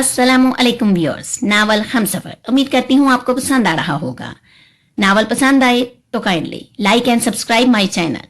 अस्सलामु अलैकुम viewers, novel Humsafar. उम्मीद करती हूँ आपको पसंद आ रहा होगा। नावल पसंद आए तो kindly like and subscribe my channel.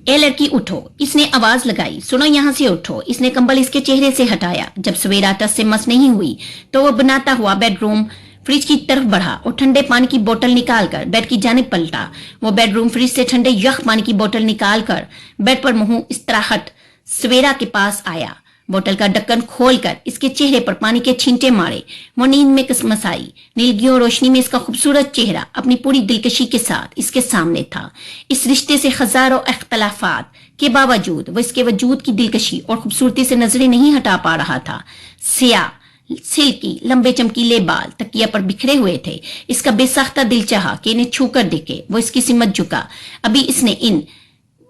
ए लड़की उठो, इसने आवाज लगाई। सुनो यहाँ से उठो। इसने कंबल इसके चेहरे से हटाया। जब सवेरा टस से मस नहीं हुई तो वो बनाता हुआ बेडरूम फ्रिज की तरफ बढ़ा और ठंडे पानी की बोतल निकालकर बेड की जानिब पलटा। वो बेडरूम फ्रिज से ठंडे यख पानी की बोतल निकालकर बेड पर मुंह इस्तराहट सवेरा के पास आया। बोतल का ढक्कन खोलकर इसके चेहरे पर पानी के छींटे मारे। वो नींद में कसमस आई। नीलगियों रोशनी में इसका खूबसूरत चेहरा अपनी पूरी दिलकशी के साथ इसके सामने था। इस रिश्ते से हजारों इख्तलाफात के बावजूद वो इसके वजूद की दिलकशी और खूबसूरती से नजरें नहीं हटा पा रहा था। सियाह सिल्की लंबे चमकीले बाल तकिया पर बिखरे हुए थे। इसका बेसाख्ता दिल चाहा कि इन्हें छूकर देखे। वो इसकी सिमत झुका। अभी इसने इन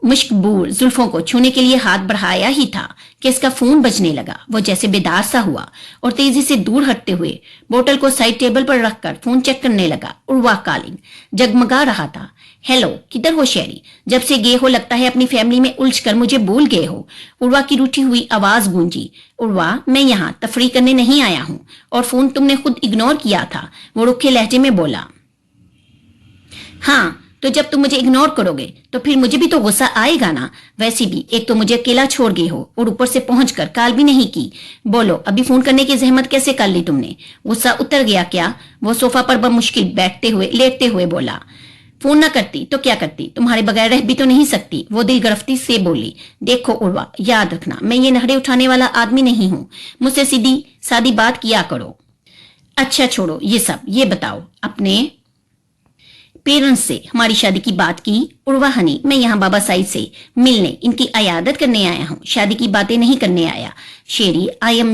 मुश्कबूर जुल्फों को छूने के लिए हाथ बढ़ाया ही था कि इसका फोन बजने लगा। वो जैसे बेदार सा हुआ और तेजी से दूर हटते हुए बोतल को साइड टेबल पर रखकर फोन चेक करने लगा। उर्वा कॉलिंग जगमगा रहा था। हेलो, किधर हो शेरी? जब से गए हो लगता है अपनी फैमिली में उलझकर मुझे भूल गए हो। उर्वा की रूठी हुई आवाज गूंजी। उर्वा, मैं यहाँ तफरी करने नहीं आया हूँ और फोन तुमने खुद इग्नोर किया था। वो रुखे लहजे में बोला। हाँ, तो जब तुम मुझे इग्नोर करोगे तो फिर मुझे भी तो गुस्सा आएगा ना। वैसे भी एक तो मुझे अकेला छोड़ गए हो और ऊपर से पहुंचकर कॉल भी नहीं की। बोलो, अभी फोन करने की जहमत कैसे कर ली तुमने? गुस्सा उतर गया क्या? वो सोफा पर बमुश्किल लेटते हुए बोला। फोन ना करती तो क्या करती? तुम्हारे बगैर रह भी तो नहीं सकती। वो दिल गिरफ्ती से बोली। देखो उर्वा, याद रखना मैं ये नहड़े उठाने वाला आदमी नहीं हूँ। मुझसे सीधी सादी बात किया करो। अच्छा छोड़ो ये सब, ये बताओ अपने पेरेंट्स से हमारी शादी की बात की? उर्वा हनी, मैं यहाँ बाबा साइद से मिलने, इनकी अयादत करने आया हूँ, शादी की बातें नहीं करने आया। शेरी, I am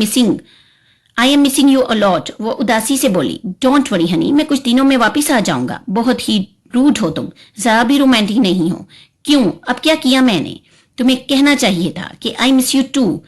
missing you a lot. वो उदासी से बोली। डोंट वरी हनी, मैं कुछ दिनों में वापिस आ जाऊंगा। बहुत ही रूड हो तुम, जरा भी रोमांटिक नहीं हो। क्यों? अब क्या किया मैंने? तुम्हें कहना चाहिए था कि I miss you too,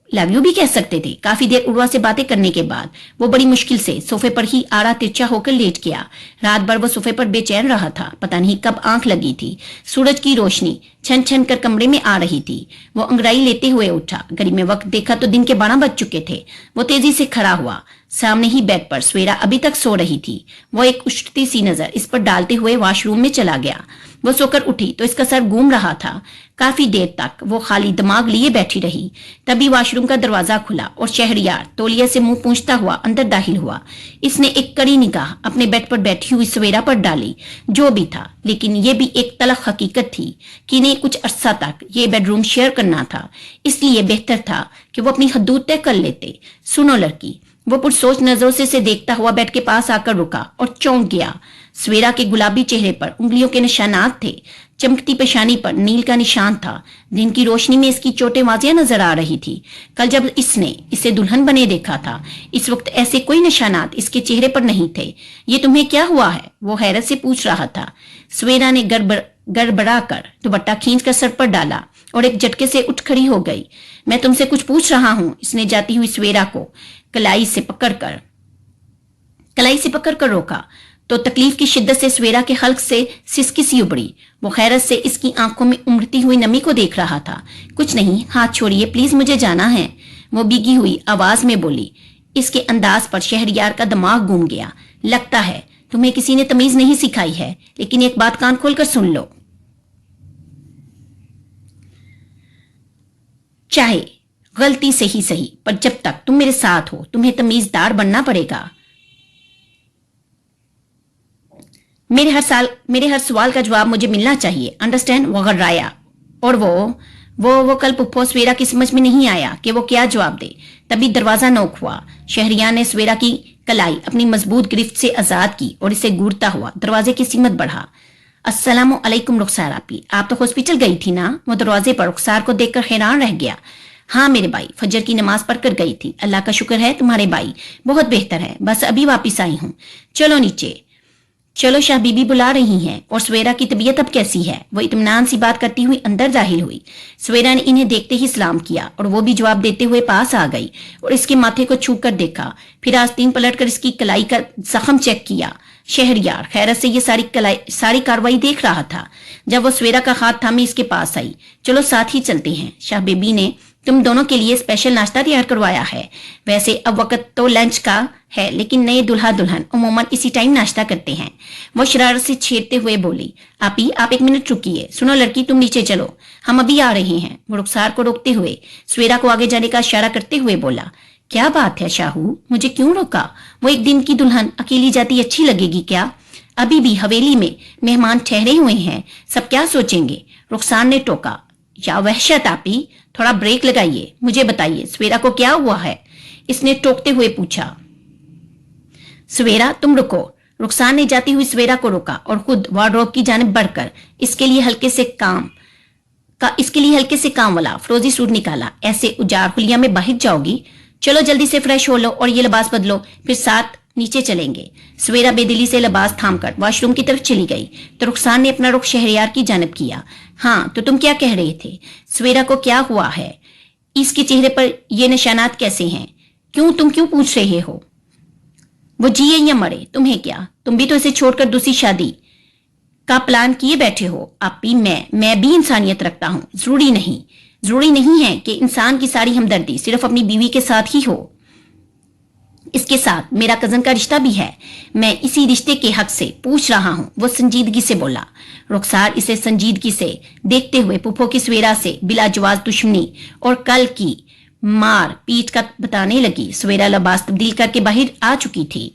love you भी कह सकते थे। काफी देर उर्वा से बातें करने के बाद वो बड़ी मुश्किल से सोफे पर ही आड़ा तिरछा होकर लेट गया। रात भर वो सोफे पर बेचैन रहा था। पता नहीं कब आंख लगी थी। सूरज की रोशनी छन छन कर कमरे में आ रही थी। वो अंगड़ाई लेते हुए उठा। घड़ी में वक्त देखा तो दिन के 12 बज चुके थे। वो तेजी से खड़ा हुआ। सामने ही बेड पर सवेरा अभी तक सो रही थी। वो एक उछती सी नजर इस पर डालते हुए वॉशरूम में चला गया। वो सोकर उठी तो इसका सर घूम रहा था। काफी देर तक वो खाली दिमाग लिए बैठी रही। तभी वॉशरूम का दरवाजा खुला और शहरयार तौलिया से मुंह पूंछता हुआ अंदर दाखिल हुआ। इसने एक कड़ी निगाह अपने बेड पर बैठी हुई सवेरा पर डाली। जो भी था, लेकिन ये भी एक तलख हकीकत थी कि इन्हें कुछ अरसा तक ये बेडरूम शेयर करना था। इसलिए बेहतर था कि वो अपनी हदूद तय कर लेते। सुनो लड़की, वो पुरसोच नजरों से देखता हुआ बेड के पास आकर रुका और चौंक गया। सवेरा के गुलाबी चेहरे पर उंगलियों के निशानात थे। चमकती पेशानी पर नील का निशान था। दिन की रोशनी में इसकी चोटें वाजिया नजर आ रही थी। कल जब इसने इसे दुल्हन बने देखा था, इस वक्त ऐसे कोई निशानात इसके चेहरे पर नहीं थे। ये तुम्हें क्या हुआ है? वो हैरत से पूछ रहा था। सवेरा ने गड़बड़ा कर दुपट्टा खींच कर सर पर डाला और एक झटके से उठ खड़ी हो गई। मैं तुमसे कुछ पूछ रहा हूं। इसने जाती हुई सवेरा को कलाई से पकड़कर रोका तो तकलीफ की शिद्दत से सवेरा के हल्क से सिसकी सी उबड़ी। वो हैरत से इसकी आंखों में उमड़ती हुई नमी को देख रहा था। कुछ नहीं, हाथ छोड़िए प्लीज, मुझे जाना है। वो भीगी हुई आवाज में बोली। इसके अंदाज पर शहरयार का दिमाग घूम गया। लगता है तुम्हें किसी ने तमीज नहीं सिखाई है, लेकिन एक बात कान खोलकर सुन लो। चाहे गलती से ही सही, पर जब तक तुम मेरे साथ हो तुम्हें तमीजदार बनना पड़ेगा। मेरे हर सवाल का जवाब मुझे मिलना चाहिए। अंडरस्टैंड? वो घर्राया और वो कल पुप्पो सवेरा की समझ में नहीं आया कि वो क्या जवाब दे। तभी दरवाजा नोक हुआ। शहरियार ने सवेरा की कलाई अपनी मजबूत गिरफ्त से आजाद की और इसे घूरता हुआ दरवाजे की सीमत बढ़ा। अस्सलामु अलैकुम रुखसार आपी, आप तो हॉस्पिटल गई थी ना? वो दरवाजे पर रुखसार को देखकर हैरान रह गया। हाँ मेरे भाई, फजर की नमाज पढ़कर गई थी। अल्लाह का शुक्र है तुम्हारे भाई बहुत बेहतर है, बस अभी वापिस आई हूँ। चलो नीचे चलो, शाह बीबी बुला रही हैं। और सवेरा की तबीयत अब कैसी है? वो इत्मीनान सी बात करती हुई अंदर दाखिल हुई। सवेरा ने इन्हें देखते ही सलाम किया और वो भी जवाब देते हुए पास आ गई और इसके माथे को छू कर देखा। फिर आस्तीन पलटकर इसकी कलाई का जख्म चेक किया। शहरयार खैरत से ये सारी कार्रवाई देख रहा था। जब वो सवेरा का हाथ थामे इसके पास आई। चलो साथ ही चलते हैं। शाह बीबी ने तुम दोनों के लिए स्पेशल नाश्ता तैयार करवाया है। वैसे अब वक्त तो लंच का है, लेकिन नए दुल्हा दुल्हन अमूमन इसी टाइम नाश्ता करते हैं। वो शरारत से छेड़ते हुए बोली, आपी आप एक मिनट रुकिए, सुनो लड़की तुम नीचे चलो, हम अभी आ रहे हैं। वो रुखसार को रोकते हुए सवेरा को आगे जाने का इशारा करते हुए बोला, क्या बात है शाहू, मुझे क्यों रोका? वो एक दिन की दुल्हन अकेली जाती अच्छी लगेगी क्या? अभी भी हवेली में मेहमान ठहरे हुए हैं, सब क्या सोचेंगे? रुखसार ने टोका, या वहशत आपी, थोड़ा ब्रेक लगाइए, मुझे बताइए सवेरा को क्या हुआ है? इसने टोकते हुए पूछा। सवेरा तुम रुको। रुखसार ने जाती हुई सवेरा को रोका और खुद वार्डरोब की जानिब बढ़कर इसके लिए हल्के से काम वाला फ्रोजी सूट निकाला। ऐसे उजाड़ हुलिया में बाहर जाओगी? चलो जल्दी से फ्रेश हो लो और ये लिबास बदलो, फिर साथ नीचे चलेंगे। सवेरा बेदिली से लिबास थामकर वॉशरूम की तरफ चली गई तो रुखसार ने अपना रुख शहरयार की जानिब किया। हाँ तो तुम क्या कह रहे थे? सवेरा को क्या हुआ है? इसके चेहरे पर ये निशानात कैसे हैं? तुम क्यों पूछ रहे हो? वो जिए या मरे तुम्हें क्या? तुम भी तो इसे छोड़कर दूसरी शादी का प्लान किए बैठे हो। आपी मैं भी इंसानियत रखता हूँ। जरूरी नहीं है कि इंसान की सारी हमदर्दी सिर्फ अपनी बीवी के साथ ही हो। इसके साथ मेरा कजन का रिश्ता भी है, मैं इसी रिश्ते के हक से पूछ रहा हूँ। वो संजीदगी से बोला। रुखसार इसे संजीदगी से देखते हुए पुप्पो की सवेरा से बिला जवाज दुश्मनी और कल की मार पीट का बताने लगी। सवेरा लिबास तब्दील करके बाहर आ चुकी थी।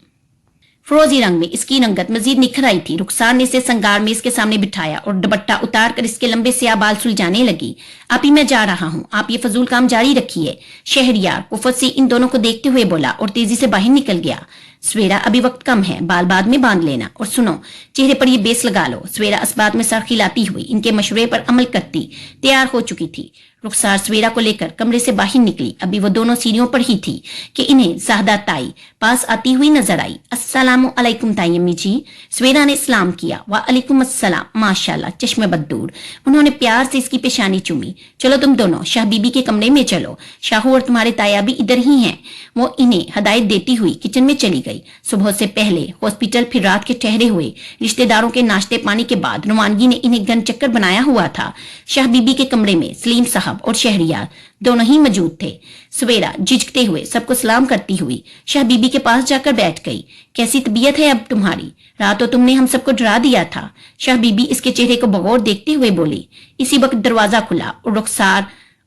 फिरोजी रंग में इसकी रंगत मजीद निखर आई थी। रुखसार ने इसे संगार में इसके सामने बिठाया और दुपट्टा उतार कर इसके लंबे से बाल सुलझाने लगी। आप ही मैं जा रहा हूँ, आप ये फजूल काम जारी रखिए। शहरयार कुफत से इन दोनों को देखते हुए बोला और तेजी से बाहर निकल गया। सवेरा अभी वक्त कम है, बाल बाद में बांध लेना, और सुनो चेहरे पर ये बेस लगा लो। सवेरा इस बात में सर खिलाती हुई इनके मशवरे पर अमल करती तैयार हो चुकी थी। रुखसार सवेरा को लेकर कमरे से बाहर निकली। अभी वो दोनों सीढ़ियों पर ही थी कि इन्हें ज़ाहदा ताई पास आती हुई नजर आई। अस्सलामु अलैकुम ताई अम्मी जी। सवेरा ने सलाम किया। वालेकुम अस्सलाम। माशाल्लाह चश्मे बदूर। उन्होंने प्यार से इसकी पेशानी चूमी। चलो तुम दोनों शाह बीबी के कमरे में चलो, शाहू और तुम्हारे ताया भी इधर ही हैं। वो इन्हें हदायत देती हुई किचन में चली गई। सुबह से पहले हॉस्पिटल, फिर रात के ठहरे हुए रिश्तेदारों के नाश्ते पानी के बाद रवानगी ने इन्हें गन चक्कर बनाया हुआ था। शाह बीबी के कमरे में सलीम साहब और शहरयार दोनों ही मौजूद थे। सवेरा झिझकते हुए सबको सलाम करती हुई शाह बीबी के पास जाकर बैठ गई। कैसी तबीयत है अब तुम्हारी? रात तो तुमने हम सबको डरा दिया था। शाह बीबी इसके चेहरे को बगौर देखते हुए बोली। इसी वक्त दरवाजा खुला और रुखसार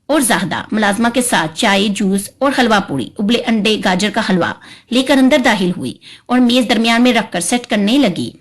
और ज़ाहदा मुलाजमा के साथ चाय, जूस और हलवा पूरी, उबले अंडे, गाजर का हलवा लेकर अंदर दाखिल हुई और मेज दरमियान में रखकर सेट करने लगी।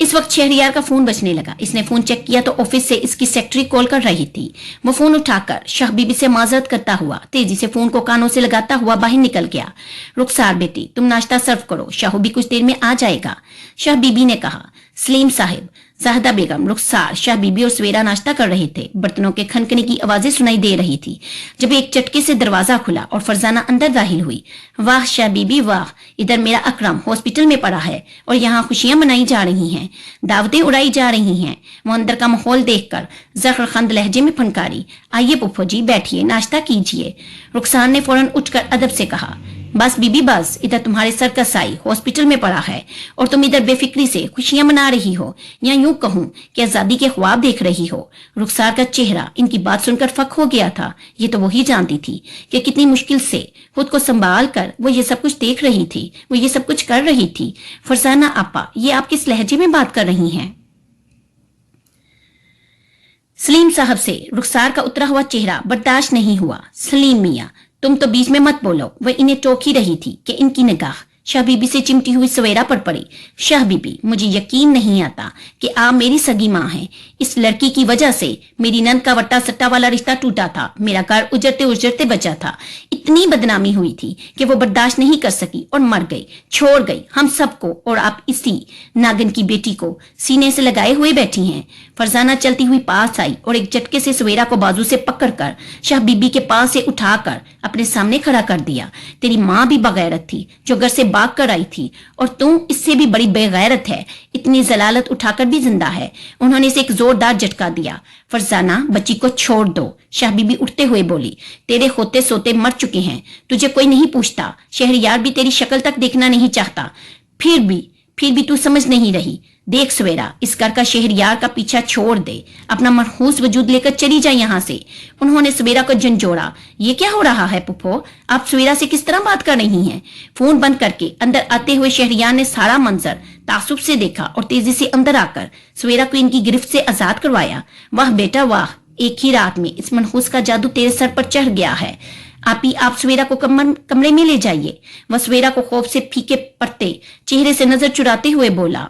इस वक्त शहरयार का फोन बजने लगा। इसने फोन चेक किया तो ऑफिस से इसकी सेक्रेटरी कॉल कर रही थी। वो फोन उठाकर शाह बीबी से माजरत करता हुआ तेजी से फोन को कानों से लगाता हुआ बाहर निकल गया। रुखसार बेटी तुम नाश्ता सर्व करो, शाहू भी कुछ देर में आ जाएगा, शाह बीबी ने कहा। सलीम साहिब, ज़ाहदा बेगम, रुखसार, शाह बीबी और सवेरा नाश्ता कर रहे थे। बर्तनों के खनखने की आवाजें सुनाई दे रही थी जब एक चटके से दरवाजा खुला और फरजाना अंदर दाखिल हुई। वाह शाह बीबी वाह, इधर मेरा अकरम हॉस्पिटल में पड़ा है और यहाँ खुशियां मनाई जा रही हैं, दावतें उड़ाई जा रही हैं। वो अंदर का माहौल देखकर जख्रखंद लहजे में फनकारी। आइए पुप्पो जी बैठिए, नाश्ता कीजिए। रुखसार ने फौरन उठकर अदब से कहा। बस बीबी बस, इधर तुम्हारे सर का साई हॉस्पिटल में पड़ा है और तुम इधर बेफिक्री से खुशियां मना रही हो, या यूं कहूं कि आजादी के ख्वाब देख रही हो। रुखसार का चेहरा इनकी बात सुनकर फक हो गया था। ये तो वही जानती थी कि कितनी मुश्किल से खुद को संभाल कर वो ये सब कुछ देख रही थी, वो ये सब कुछ कर रही थी। फरजाना आपा, ये आप किस लहजे में बात कर रही हैं? सलीम साहब से रुखसार का उतरा हुआ चेहरा बर्दाश्त नहीं हुआ। सलीम मियाँ तुम तो बीच में मत बोलो। वह इन्हें टोक ही रही थी कि इनकी निगाह शाह बीबी से चिमटी हुई सवेरा पर पड़ी। शाह बीबी, मुझे यकीन नहीं आता कि आप मेरी सगी माँ हैं। इस लड़की की वजह से मेरी नंद का वट्टा सट्टा वाला रिश्ता टूटा था, मेरा घर उजरते उजरते बचा था। इतनी बदनामी हुई थी कि वो बर्दाश्त नहीं कर सकी और मर गई, छोड़ गई हम सबको, और आप इसी नागिन की बेटी को सीने से लगाए हुए बैठी हैं। फरजाना चलती हुई पास आई और एक झटके से सवेरा को बाजू से पकड़कर शाह बीबी के पास से उठाकर अपने सामने खड़ा कर दिया। तेरी माँ भी बगैरत थी जो घर से भाग कर आई थी, और तू इससे भी बड़ी बेगैरत है, इतनी जलालत उठाकर भी जिंदा है। उन्होंने इसे एक जोरदार झटका दिया। फरजाना बच्ची को छोड़ दो, शाह बीबी उठते हुए बोली। तेरे होते सोते मर चुके हैं, तुझे कोई नहीं पूछता। शहरयार भी तेरी शक्ल तक देखना नहीं चाहता, फिर भी तू समझ नहीं रही। देख सवेरा, इस घर का शहरयार का पीछा छोड़ दे, अपना मनहूस वजूद लेकर चली जाए यहाँ से। उन्होंने सवेरा को झंझोड़ा। ये क्या हो रहा है पुप्पो, आप सवेरा से किस तरह बात कर रही हैं? फोन बंद करके अंदर आते हुए शहरयार ने सारा मंजर तासुब से देखा और तेजी से अंदर आकर सवेरा को इनकी गिरफ्त से आजाद करवाया। वाह बेटा वाह, एक ही रात में इस मनहूस का जादू तेरे सर पर चढ़ गया है। आप सवेरा को कमरे में ले जाइए। वह सवेरा को खौफ से फीके पड़ते चेहरे से नजर चुराते हुए बोला।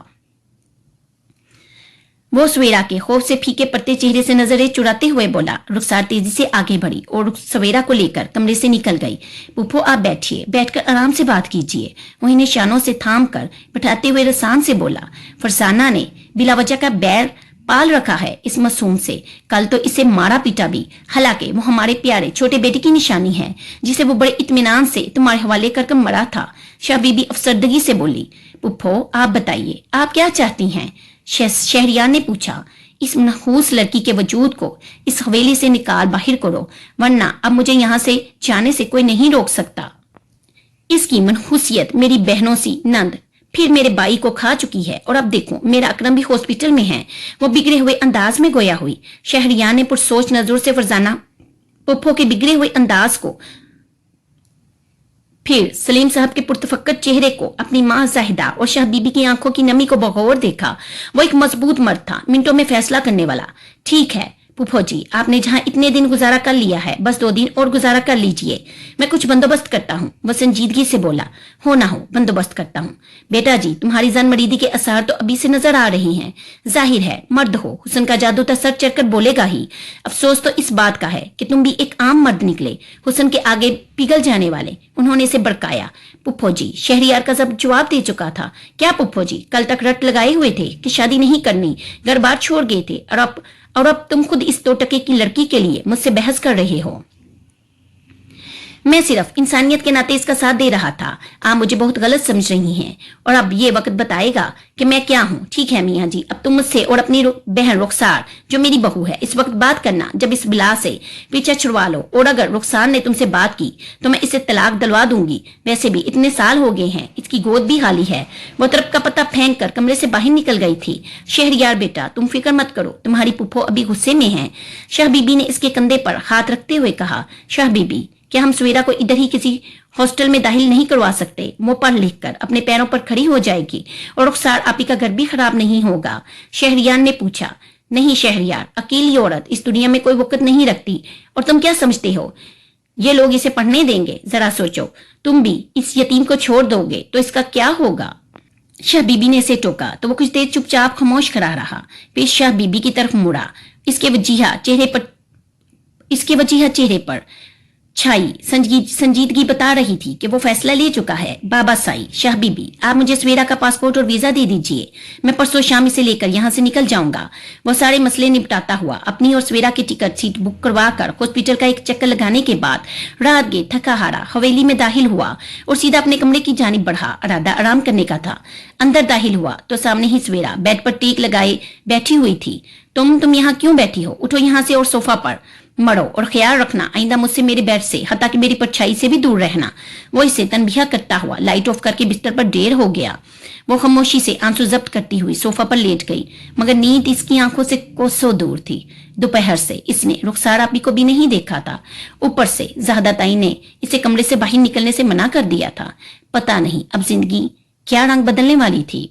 वो सवेरा के खौफ से फीके पड़ते चेहरे से नजरें चुराते हुए बोला। रुखसार तेजी से आगे बढ़ी और सवेरा को लेकर कमरे से निकल गई। पुप्पो आप बैठिए, बैठकर आराम से बात कीजिए। वो इन्हें शानों से थाम कर बैठाते हुए रसान से बोला। फरसाना ने बिलावजह का बैर पाल रखा है इस मासूम से। कल तो इसे मारा पीटा भी, हालांकि वो हमारे प्यारे छोटे बेटे की निशानी है, जिसे वो बड़े इत्मीनान से तुम्हारे हवाले कर मरा था। शाह बीबी अफसरदगी से बोली। पुप्पो आप बताइए, आप क्या चाहती हैं? शहरियार ने पूछा। इस मनहूस लड़की के वजूद को इस हवेली से निकाल बाहर करो, वरना अब मुझे यहाँ से जाने से कोई नहीं रोक सकता। इसकी मनहूसियत मेरी बहनों सी नंद फिर मेरे बाई को खा चुकी है, और अब देखो मेरा अकरम भी हॉस्पिटल में है। वो बिगड़े हुए अंदाज में गोया हुई। शहरियार ने पुरसोच नजरों से फरजाना पुप्पो के बिगड़े हुए अंदाज को, फिर सलीम साहब के पुरतफक्कर चेहरे को, अपनी माँ जाहिदा और शाह बीबी की आंखों की नमी को बगौर देखा। वो एक मजबूत मर्द था, मिनटों में फैसला करने वाला। ठीक है पुप्पो जी, आपने जहां इतने दिन गुजारा कर लिया है, बस 2 दिन और गुजारा कर लीजिए। मैं कुछ बंदोबस्त करता हूँ। वह संजीदगी से बोला। हो ना हो बंदोबस्त करता हूँ। बेटा जी, तुम्हारी जन मरीदी के असर तो अभी से नजर आ रही हैं। जाहिर है मर्द हो, हुस्न का जादू तो सर चढ़कर बोलेगा ही। अफसोस तो इस बात का है कि तुम भी एक आम मर्द निकले, हुस्न के आगे पिघल जाने वाले। उन्होंने इसे बड़काया। पुप्पो जी, शहरियार का सब जवाब दे चुका था। क्या पुप्पो जी, कल तक रट लगाए हुए थे कि शादी नहीं करनी, घर बार छोड़ गए थे, और अब तुम खुद इस 2 टके की लड़की के लिए मुझसे बहस कर रहे हो। मैं सिर्फ इंसानियत के नाते इसका साथ दे रहा था। आप मुझे बहुत गलत समझ रही हैं, और अब ये वक्त बताएगा कि मैं क्या हूँ। ठीक है मियाँ जी, अब तुम मुझसे और अपनी बहन रुखसार, जो मेरी बहू है, इस वक्त बात करना। जब इस बिला से पीछा छुड़वा लो, और अगर रुखसार ने तुमसे बात की तो मैं इसे तलाक दिलवा दूंगी। वैसे भी इतने साल हो गए हैं, इसकी गोद भी खाली है। वो तरफ का पता फेंक कर कमरे से बाहर निकल गई थी। शहरियार बेटा, तुम फिक्र मत करो, तुम्हारी पुप्पो अभी गुस्से में है। शाह बीबी ने इसके कंधे पर हाथ रखते हुए कहा। शाह बीबी, क्या हम सवेरा को इधर ही किसी हॉस्टल में दाखिल नहीं करवा सकते? वो पढ़ लिख कर अपने पैरों पर खड़ी हो जाएगी, और रुखसार आपी का घर भी खराब नहीं होगा। शहरियार ने पूछा। नहीं शहरियार, अकेली औरत इस दुनिया में कोई वक्त नहीं रखती। और तुम क्या समझते हो ये लोग इसे पढ़ने देंगे? जरा सोचो, तुम भी इस यतीम को छोड़ दोगे तो इसका क्या होगा? शाह बीबी ने इसे टोका तो वो कुछ देर चुपचाप खामोश खड़ा रहा। फिर शाह बीबी की तरफ मुड़ा। इसके वजीहा चेहरे पर छाई संजीदगी बता रही थी कि वो फैसला ले चुका है। बाबा साई, शाह बीबी, आप मुझे सवेरा का पासपोर्ट और वीजा दे दीजिए। मैं परसों शाम इसे लेकर यहाँ से निकल जाऊंगा। वो सारे मसले निपटाता हुआ अपनी और सवेरा की टिकट सीट बुक करवा कर हॉस्पिटल का एक चक्कर लगाने के बाद रात गए थका हारा हवेली में दाखिल हुआ और सीधा अपने कमरे की जानिब बढ़ा। इरादा आराम करने का था। अंदर दाखिल हुआ तो सामने ही सवेरा बेड पर टेक लगाए बैठी हुई थी। तुम यहाँ क्यों बैठी हो? उठो यहाँ से और सोफा पर मरो, और ख्याल रखना आइंदा मुझसे मेरे बेड से, हत्ता कि मेरी परछाई से भी दूर रहना। वो इसे तनबीह करता हुआ लाइट ऑफ करके बिस्तर पर ढेर हो गया। वो खामोशी से आंसू जब्त करती हुई सोफा पर लेट गई, मगर नींद इसकी आंखों से कोसों दूर थी। दोपहर से इसने रुखसार आपी को भी नहीं देखा था। ऊपर से ज़ाहदा ताई ने इसे कमरे से बाहर निकलने से मना कर दिया था। पता नहीं अब जिंदगी क्या रंग बदलने वाली थी।